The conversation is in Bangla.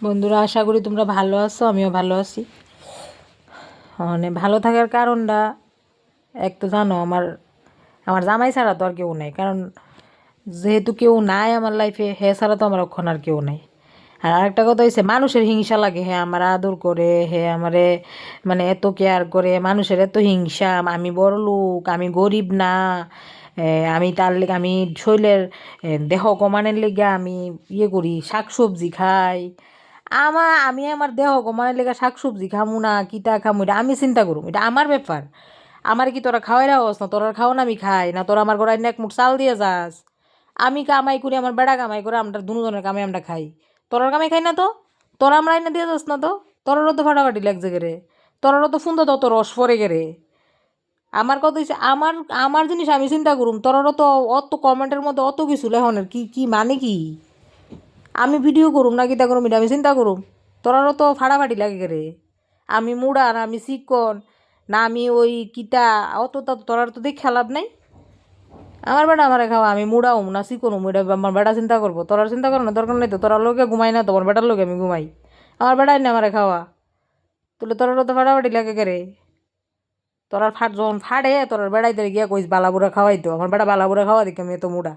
বন্ধুরা, আশা করি তোমরা ভালো আছো। আমিও ভালো আছি। মানে ভালো থাকার কারণটা এক তো জানো, আমার আমার জামাই ছাড়া তো আর কেউ নাই। কারণ যেহেতু কেউ নাই আমার লাইফে, হে ছাড়া তো আমার ওখানে আর কেউ নাই। আর আরেকটা কথা হয়েছে, মানুষের হিংসা লাগে। হ্যাঁ, আমার আদর করে, হ্যাঁ আমারে মানে এত কেয়ার করে, মানুষের এত হিংসা। আমি বড় লোক, আমি গরিব না। আমি তার লেগে আমি শরীরের দেহ কমানোর লেগে আমি করি, শাকসবজি খাই। আমি আমার দেহ কমানোর লেগে শাকসবজি খামু না, কিতা খামু, এটা আমি চিন্তা করুম, এটা আমার ব্যাপার। আমার কি তোরা খাওয়াই রাখস না? তোরা খাও না আমি খাই না? তোরা আমার ঘরে এক মুঠ চাল দিয়ে যাস। আমি কামাই করি, আমার বেড়া কামাই করে, আমরা দুজনের কামাই আমরা খাই। তোরার কামাই খাই না তো? তোরা আমরা এনে দিয়ে যাস না তো? তোরারও তো ফাটাফাটি লাগছে গেরে, তোরারও তো সুন্দর তত রস পরে গেরে। আমার কথা হচ্ছে, আমার আমার জিনিস আমি চিন্তা করুম, তোরারও তো অত কমেন্টের মধ্যে অত কিছু লেখনের কি কি মানে কি? আমি ভিডিও করুম না কিতা করুম, এটা আমি চিন্তা করুম। তোরারও তো ফাটাফাটি লাগে রে। আমি মুড়া না আমি চিকন, না আমি ওই কিতা, অত তো তোরার তো দেখে লাভ নাই। আমার বেটা আমারে খাওয়া, আমি মুড়াও না চিকন এটা আমার বেটা চিন্তা করবো। তোরার চিন্তা করো না, দরকার নেই তো। তোরার লোকে ঘুমাই না, তোমার বেটার লোকে আমি ঘুমাই। আমার বেটাই না আমারে খাওয়া, তুলে তোরারও তো ফাটাফাটি লাগে রে। তোরার যখন ফাটে তোরার বেড়াইতে গিয়া কইস বালাবুড়া খাওয়াই তো, আমার বেটা বালাবুড়া খাওয়া দেখি আমি এত মুড়া।